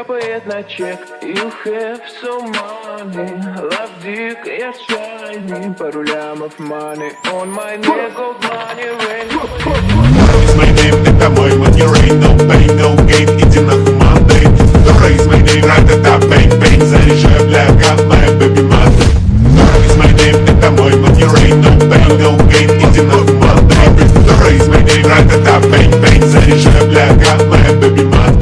капает на чек. You have some money, love dick, я shiny. Пару лямов money, on my neck, gold money, rain. Raise my name, это мой money, rain, no pain, no gain, иди нахуй Monday. Raise my name, ра-та-та, бэнг-бэнг, заряжаю, бляха, моя бэби-мата. Raise my name, это мой money, rain, no pain, no gain, иди нахуй Monday. Raise my name, ра-та-та, бэнг-бэнг, заряжаю, бляха, моя бэби-мата.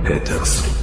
𝗙𝗀𝗵𝗁𝗏.